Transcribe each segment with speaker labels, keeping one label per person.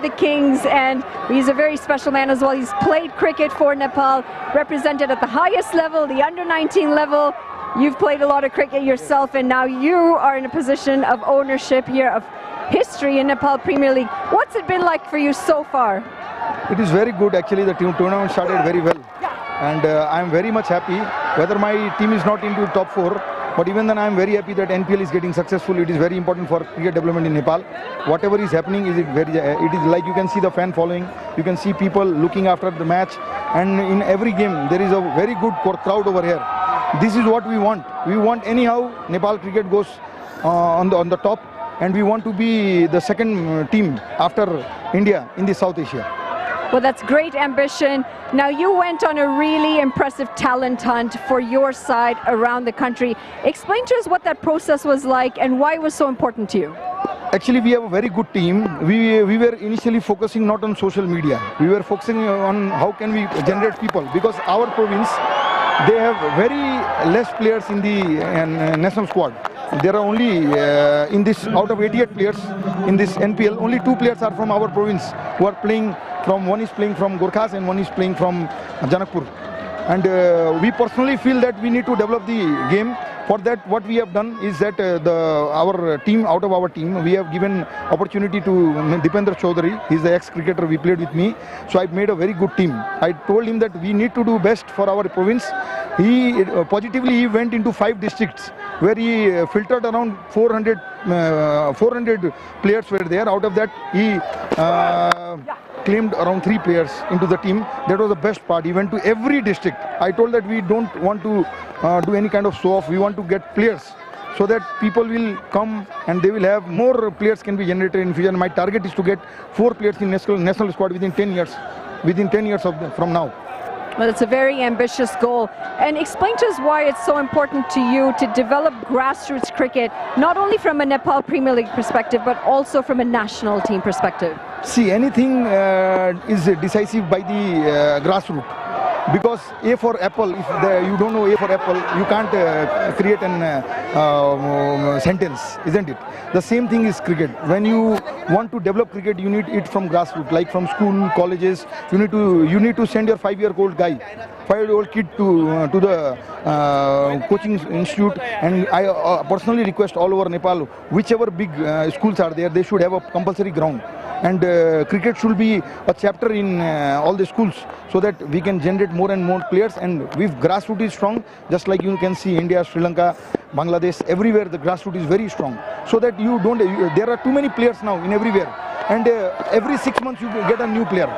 Speaker 1: the Kings, and he's a very special man as well. He's played cricket for Nepal, represented at the highest level, the under-19 level. You've played a lot of cricket yourself, and now you are in a position of ownership here, of history in Nepal Premier League. What's it been like for you so far?
Speaker 2: It is very good actually. The tournament started very well, and I am very much happy. Whether my team is not into top 4, but even then I am very happy that NPL is getting successful. It is very important for cricket development in Nepal. Whatever is happening, it is like you can see the fan following, you can see people looking after the match, and in every game there is a very good crowd over here. This is what we want. We want anyhow Nepal cricket goes on the top, and we want to be the second team after India in the South Asia.
Speaker 1: Well, that's great ambition. Now, you went on a really impressive talent hunt for your side around the country. Explain to us what that process was like and why it was so important to you.
Speaker 2: Actually, we have a very good team. We were initially focusing not on social media. We were focusing on how can we generate people, because our province, they have very less players in the national squad. There are only, in this, out of 88 players in this NPL, only 2 players are from our province who are playing from, one is playing from Gorkhas and one is playing from Janakpur. And we personally feel that we need to develop the game. For that, what we have done is that our team, out of our team, we have given opportunity to Dipender Chaudhary. He's the ex-cricketer, we played with me. So I made a very good team. I told him that we need to do best for our province. He went into 5 districts where he filtered around 400 players were there. Out of that, he claimed around 3 players into the team. That was the best part. He went to every district. I told that we don't want to do any kind of show-off. We want to get players so that people will come and they will have more players can be generated in future. My target is to get 4 players in national squad within 10 years. Within 10 years from now.
Speaker 1: Well, it's a very ambitious goal. And explain to us why it's so important to you to develop grassroots cricket, not only from a Nepal Premier League perspective, but also from a national team perspective.
Speaker 2: See, anything is decisive by the grassroots. Because A for apple, if you don't know A for apple, you can't create a sentence, isn't it? The same thing is cricket. When you want to develop cricket, you need it from grassroots, like from school, colleges. You need to send your 5-year-old guy, 5-year-old kid to the coaching institute. And I personally request all over Nepal, whichever big schools are there, they should have a compulsory ground. And cricket should be a chapter in all the schools, so that we can generate more and more players. And if grassroots is strong, just like you can see India, Sri Lanka, Bangladesh, everywhere the grassroots is very strong. So that you don't, there are too many players now in everywhere. And every 6 months you get a new player.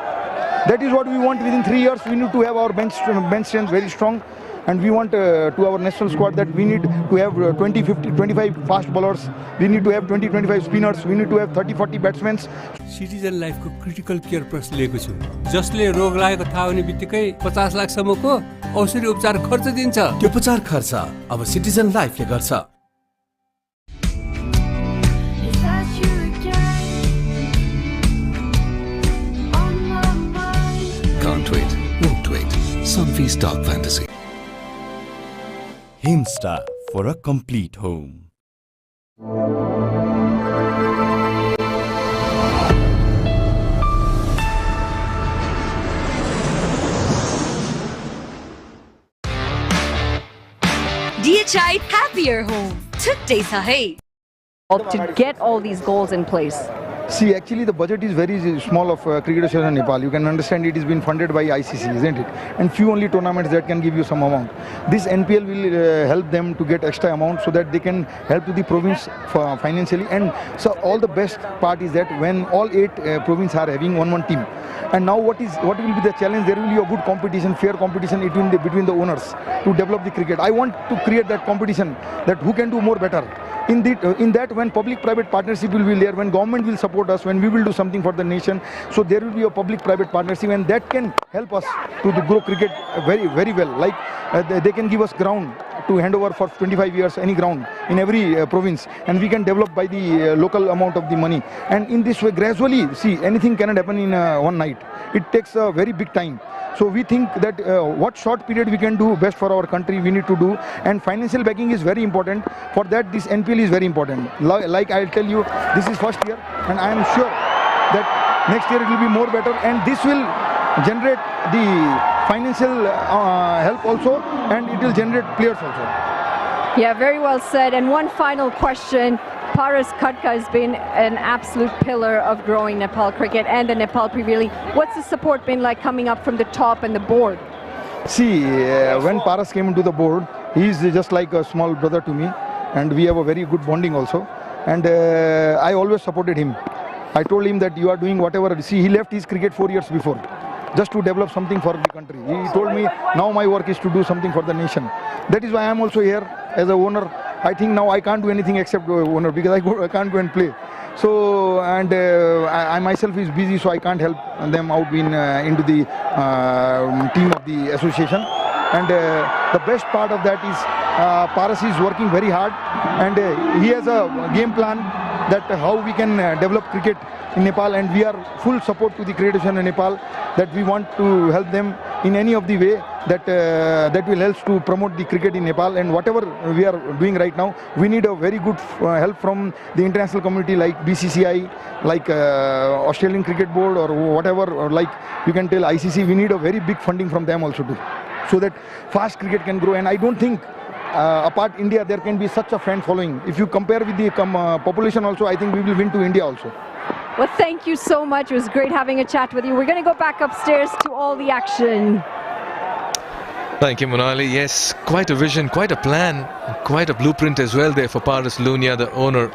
Speaker 2: That is what we want. Within 3 years we need to have our bench strength very strong. And we want to our national squad that we need to have 20, 50, 25 fast bowlers. We need to have 20, 25 spinners. We need to have 30, 40 batsmen.
Speaker 3: Citizen लाइफको critical care plus लिएको छु, जसले रोग लागेको थाहा हुने बित्तिकै 50 लाख सम्मको औषधि उपचार खर्च दिन्छ।
Speaker 4: त्यो उपचार खर्च अब सिटिजन लाइफले गर्छ।
Speaker 5: Can't wait, won't wait. Sunfeast Dark Fantasy.
Speaker 4: Himstar for a complete home.
Speaker 6: DHI Happier Home. Today sahi.
Speaker 1: To get all these goals in place.
Speaker 2: See, actually the budget is very small of Cricket Association in Nepal. You can understand it is being funded by ICC, isn't it? And few only tournaments that can give you some amount. This NPL will help them to get extra amount so that they can help to the province financially. And so all the best part is that when all 8 provinces are having one team. And now what will be the challenge? There will be a good competition, fair competition between the owners to develop the cricket. I want to create that competition, that who can do more better. In that, when public-private partnership will be there, when government will support us, when we will do something for the nation, so there will be a public-private partnership, and that can help us to grow cricket very, very well. Like they can give us ground to hand over for 25 years, any ground in every province, and we can develop by the local amount of the money. And in this way, gradually, see, anything cannot happen in one night. It takes a very big time. So we think that what short period we can do best for our country, we need to do. And financial backing is very important. For that, this NPL is very important. Like I'll tell you, this is first year, and I am sure that next year it will be more better, and this will generate the financial help also, and it will generate players also.
Speaker 1: Yeah, very well said. And one final question. Paras Khadka has been an absolute pillar of growing Nepal cricket and the Nepal Premier League. What's the support been like coming up from the top and the board?
Speaker 2: See, when Paras came into the board, he is just like a small brother to me, and we have a very good bonding also. And I always supported him. I told him that you are doing whatever. See, he left his cricket 4 years before, just to develop something for the country. He told me, now my work is to do something for the nation. That is why I am also here as a owner. I think now I can't do anything except owner, because I can't go and play. So, and I myself is busy, so I can't help them out into the team of the association. And the best part of that is Paras is working very hard, and he has a game plan that how we can develop cricket in Nepal, and we are full support to the cricket association in Nepal, that we want to help them in any of the way that that will help to promote the cricket in Nepal. And whatever we are doing right now, we need a very good help from the international community like BCCI, like Australian Cricket Board, or whatever, or like you can tell ICC. We need a very big funding from them also too, so that fast cricket can grow. And I don't think apart India there can be such a fan following. If you compare with the population also, I think we will win to India also.
Speaker 1: Well, thank you so much. It was great having a chat with you. We're going to go back upstairs to all the action.
Speaker 7: Thank you, Monali. Yes, quite a vision, quite a plan, quite a blueprint as well there for Paras Lunia, the owner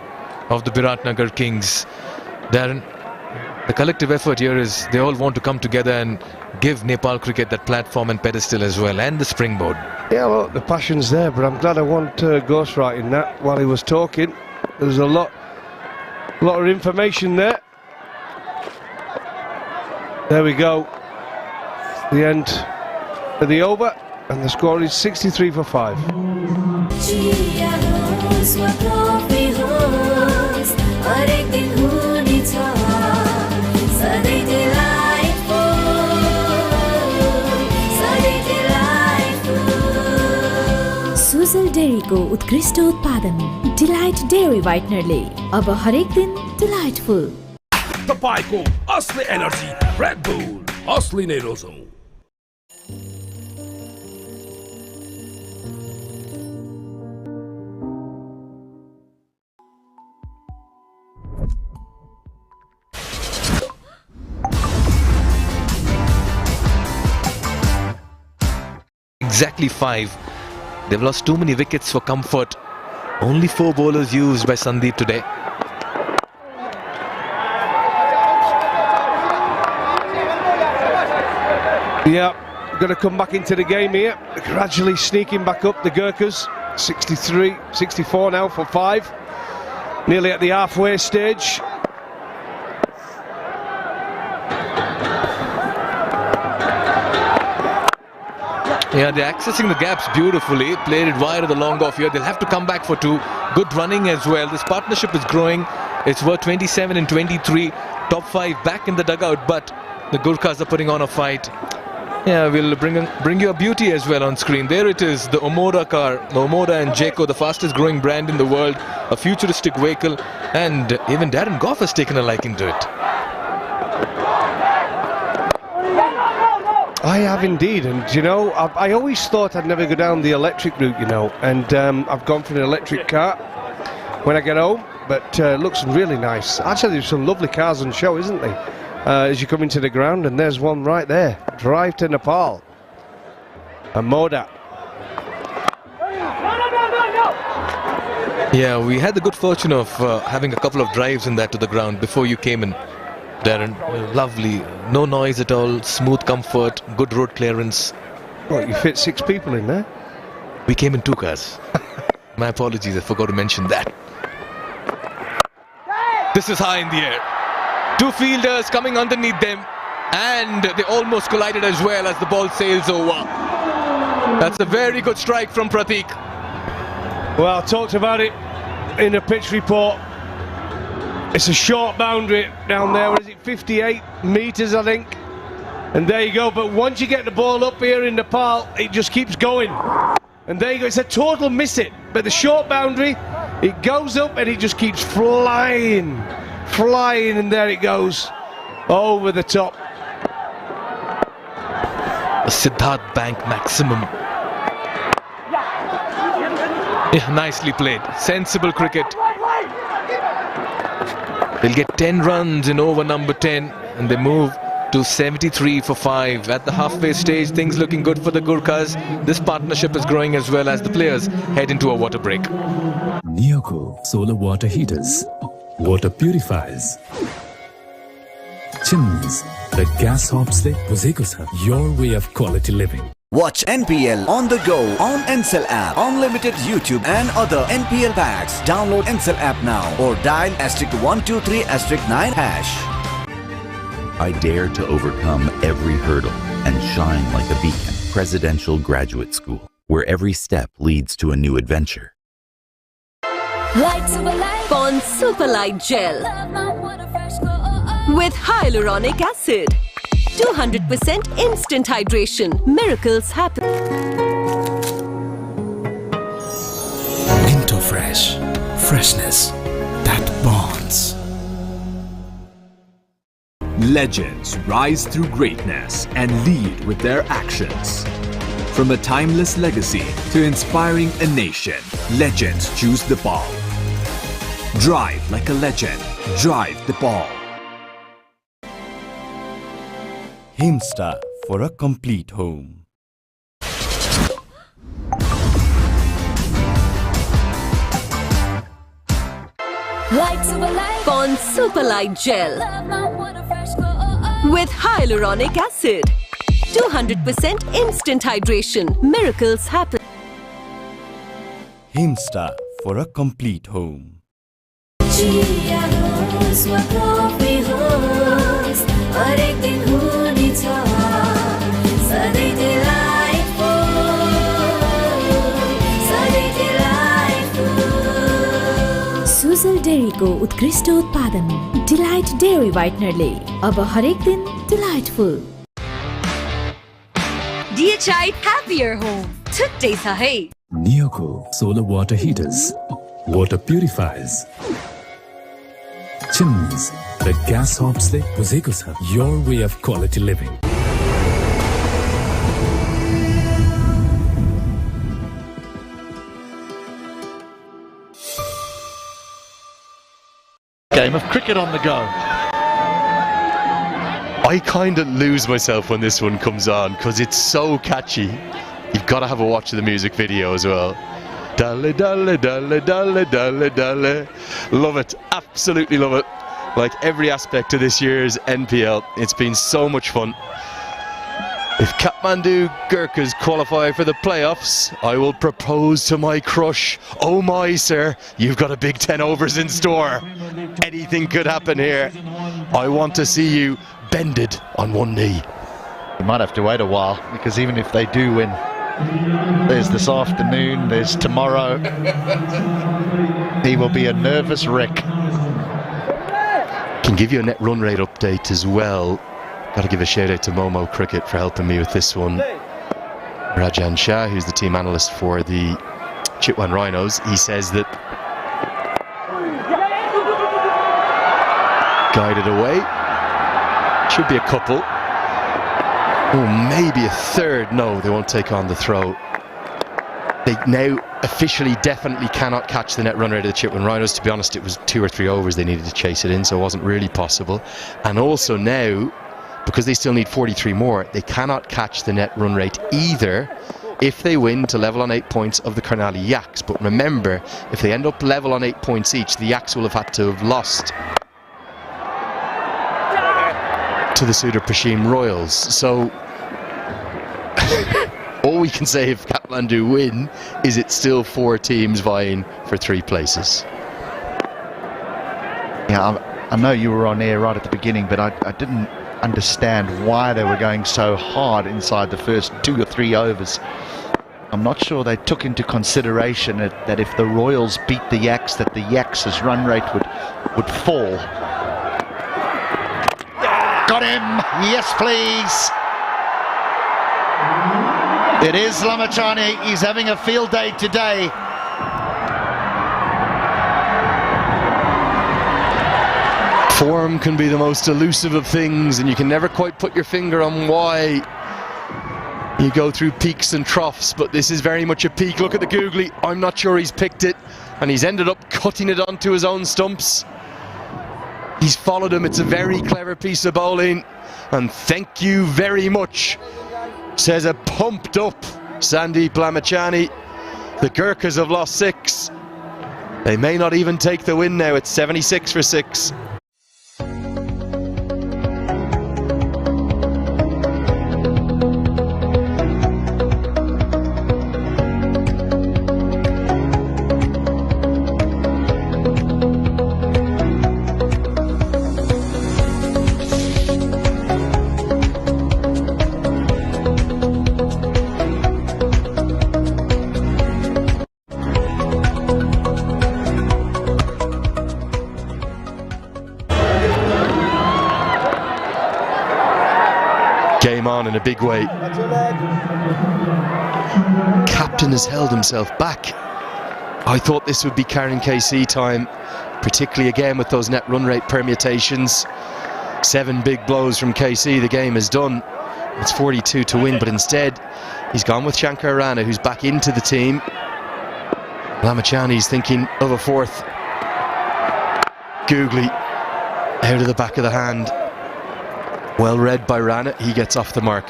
Speaker 7: of the Biratnagar Kings. Darren, the collective effort here is they all want to come together and give Nepal cricket that platform and pedestal as well, and the springboard.
Speaker 8: Yeah, well, the passion's there, but I'm glad I wasn't ghostwriting that while he was talking. There's a lot of information there. There we go. It's the end of the over, and the score is 63 for 5.
Speaker 9: Sujal डेरीको उत्कृष्ट उत्पादन delight dairy व्हाइटनरले अब हरेक दिन delightful.
Speaker 10: तपाईको असली energy red bull असली नै रोजौं।
Speaker 7: Exactly 5. They've lost too many wickets for comfort. Only 4 bowlers used by Sandeep today.
Speaker 8: Yeah, going to come back into the game here. Gradually sneaking back up, the Gurkhas. 63, 64 now for 5. Nearly at the halfway stage.
Speaker 7: Yeah, they're accessing the gaps beautifully. Played it wide of the long off here. They'll have to come back for 2. Good running as well. This partnership is growing. It's worth 27 and 23. Top 5 back in the dugout, but the Gurkhas are putting on a fight. Yeah, we'll bring you a beauty as well on screen. There it is, the Omoda car. The Omoda and Jayco, the fastest growing brand in the world. A futuristic vehicle. And even Darren Goff has taken a liking to it.
Speaker 8: I have indeed, and you know, I always thought I'd never go down the electric route, you know, and I've gone for an electric car when I get home, but it looks really nice. Actually, there's some lovely cars on show, isn't there? As you come into the ground, and there's one right there. Drive to Nepal. A Moda.
Speaker 7: Yeah, we had the good fortune of having a couple of drives in that to the ground before you came in, Darren. Lovely, no noise at all, smooth comfort, good road clearance.
Speaker 8: What, you fit 6 people in there?
Speaker 7: We came in 2 cars. My apologies, I forgot to mention that. This is high in the air. 2 fielders coming underneath them, and they almost collided as well as the ball sails over. That's a very good strike from Pratik.
Speaker 8: Well, I talked about it in the pitch report. It's a short boundary down there. What is it, 58 metres, I think? And there you go. But once you get the ball up here in Nepal, it just keeps going. And there you go. It's a total miss it. But the short boundary, it goes up and it just keeps flying. Flying, and there it goes. Over the top.
Speaker 7: A Siddharth Bank maximum. Yeah, nicely played. Sensible cricket. They'll get 10 runs in over number 10 and they move to 73 for 5. At the halfway stage, things looking good for the Gurkhas. This partnership is growing as well as the players head into a water break.
Speaker 11: Neoco solar water heaters, water purifiers, chimneys, the gas hobs le buzeko cha, your way of quality living.
Speaker 12: Watch NPL on the go on Ncell app, unlimited YouTube and other NPL packs. Download Ncell app now or dial *123*9#.
Speaker 13: I dare to overcome every hurdle and shine like a beacon. Presidential Graduate School, where every step leads to a new adventure.
Speaker 6: Light Super Light Pond Super Light Gel with hyaluronic acid. 200% instant hydration. Miracles happen.
Speaker 11: Winter Fresh. Freshness that bonds.
Speaker 14: Legends rise through greatness and lead with their actions. From a timeless legacy to inspiring a nation, legends choose the ball. Drive like a legend. Drive the ball.
Speaker 4: Himsta for a complete home.
Speaker 6: Light Super Light Pond Super Light Gel with hyaluronic acid. 200% instant hydration. Miracles happen.
Speaker 4: Himsta for a complete home.
Speaker 9: Sujal डेरीको उत्कृष्ट उत्पादन delight dairy व्हाइटनरले अब हरेक दिन delightful.
Speaker 6: DHI Happier Home. Today's है.
Speaker 11: Neoco solar water heaters, water purifiers, chimneys, the gas hobs le buzeko cha, your way of quality living.
Speaker 15: Game of cricket on the go.
Speaker 16: I kind of lose myself when this one comes on because it's so catchy. You've got to have a watch of the music video as well. Dalle, dalle, dalle, dalle, dalle, dalle. Love it. Absolutely love it. Like every aspect of this year's NPL, it's been so much fun. If Kathmandu Gurkhas qualify for the playoffs, I will propose to my crush. Oh my, sir, you've got a big 10 overs in store. Anything could happen here. I want to see you bended on one knee.
Speaker 15: You might have to wait a while, because even if they do win, there's this afternoon, there's tomorrow. He will be a nervous wreck.
Speaker 16: Can give you a net run rate update as well. Got to give a shout out to Momo Cricket for helping me with this one. Rajan Shah, who's the team analyst for the Chitwan Rhinos, he says that guided away. Should be a couple. Oh, maybe a third. No, they won't take on the throw. They now officially definitely cannot catch the net run rate of the Chitwan Rhinos. To be honest, it was 2 or 3 overs they needed to chase it in, so it wasn't really possible. And also now, because they still need 43 more, they cannot catch the net run rate either if they win to level on 8 points of the Karnali Yaks. But remember, if they end up level on 8 points each, the Yaks will have had to have lost to the Sudar Pashim Royals. So all we can say if Kathmandu win is it's still 4 teams vying for 3 places.
Speaker 15: Yeah, I know you were on air right at the beginning, but I didn't understand why they were going so hard inside the first 2 or 3 overs. I'm not sure they took into consideration that if the Royals beat the Yaks, that the Yaks' run rate would fall. Got him! Yes, please! It is Lamachani. He's having a field day today.
Speaker 16: Form can be the most elusive of things, and you can never quite put your finger on why you go through peaks and troughs, but this is very much a peak. Look at the googly. I'm not sure he's picked it, and he's ended up cutting it onto his own stumps. He's followed him. It's a very clever piece of bowling, and thank you very much, says a pumped up Sandeep Lamachani. The Gurkhas have lost 6. They may not even take the win now. It's 76 for 6. Game on in a big way. Captain has held himself back. I thought this would be Karen KC time, particularly again with those net run rate permutations. 7 big blows from KC, the game is done. It's 42 to win, but instead he's gone with Shankar Rana, who's back into the team. Lamachani's thinking of a 4th. Googly out of the back of the hand. Well read by Rana, he gets off the mark.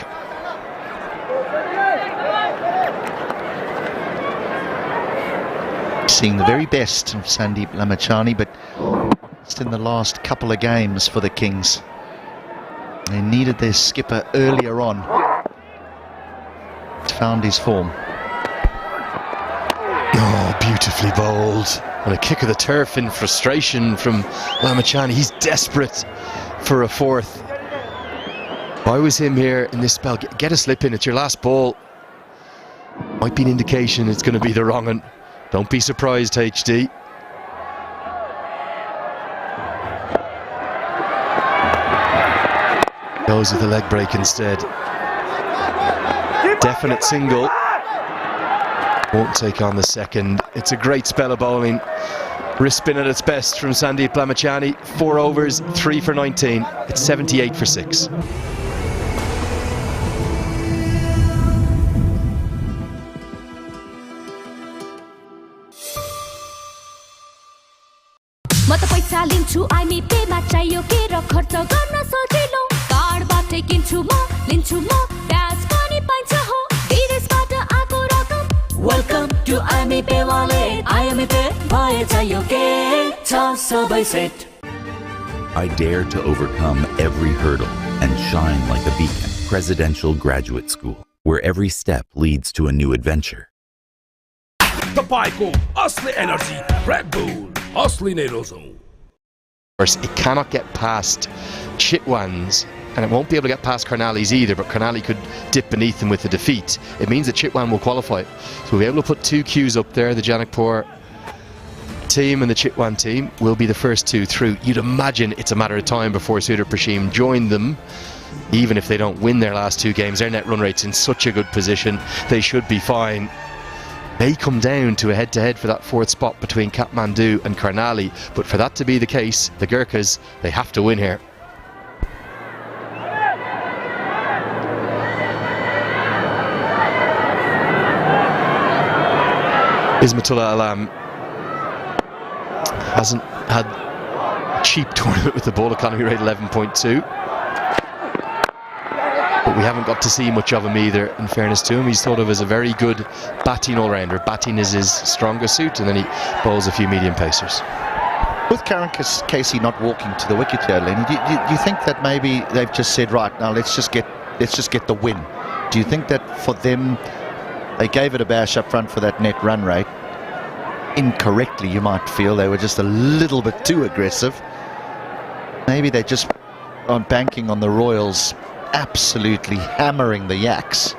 Speaker 15: Seeing the very best of Sandeep Lamachani, but just in the last couple of games for the Kings. They needed their skipper earlier on. Found his form.
Speaker 16: Oh, beautifully bowled. And a kick of the turf in frustration from Lamachani. He's desperate for a 4th. If I was him here in this spell, get a slip in, it's your last ball. Might be an indication it's going to be the wrong one. Don't be surprised, HD. Goes with the leg break instead. Definite single. Won't take on the second. It's a great spell of bowling. Wrist spin at its best from Sandeep Lamachani. 4 overs, 3 for 19. It's 78 for 6.
Speaker 17: म त पैसा लिन्छु IME Pema चाहियो के र खर्च गर्न सजिलो कार्डबाटै किन्छु म लिन्छु म ब्याज पनि पाइन्छ हो विदेशबाट आको रकम वेलकम टु आइमी पे वालेट आइमी पे भए चाहियो के छ सबै set
Speaker 13: I dare to overcome every hurdle and shine like a beacon. Presidential Graduate School, where every step leads to a new adventure.
Speaker 10: Tapayko asli energy Red Bull asli nerozon.
Speaker 16: It cannot get past Chitwan's, and it won't be able to get past Karnali's either, but Karnali could dip beneath them with the defeat. It means that Chitwan will qualify. So we'll be able to put 2 queues up there. The Janakpur team and the Chitwan team will be the first 2 through. You'd imagine it's a matter of time before Sudhir Prashim join them. Even if they don't win their last 2 games, their net run rate's in such a good position, they should be fine. May come down to a head-to-head for that 4th spot between Kathmandu and Karnali, but for that to be the case, the Gurkhas, they have to win here. Ismatullah Alam hasn't had a cheap tournament with the ball economy rate 11.2. But we haven't got to see much of him either, in fairness to him. He's thought of as a very good batting all-rounder. Batting is his strongest suit, and then he bowls a few medium pacers.
Speaker 15: With Karen Casey not walking to the wicket here, Lenny, do you think that maybe they've just said, right, now let's just get the win? Do you think that for them, they gave it a bash up front for that net run rate? Incorrectly, you might feel they were just a little bit too aggressive. Maybe they just aren't banking on the Royals absolutely hammering the Yaks.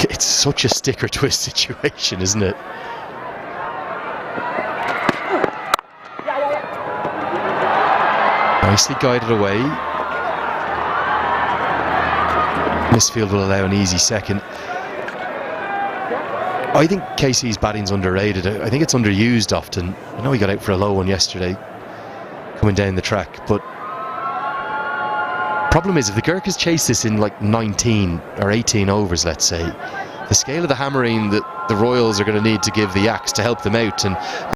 Speaker 16: It's such a stick or twist situation, isn't it? Nicely guided away. Misfield will allow an easy second. I think Casey's batting's underrated. I think it's underused often. I know he got out for a low one yesterday, coming down the track, but problem is if the Gurkhas chase this in like 19 or 18 overs, let's say, the scale of the hammering that the Royals are going to need to give the Axe to help them out, and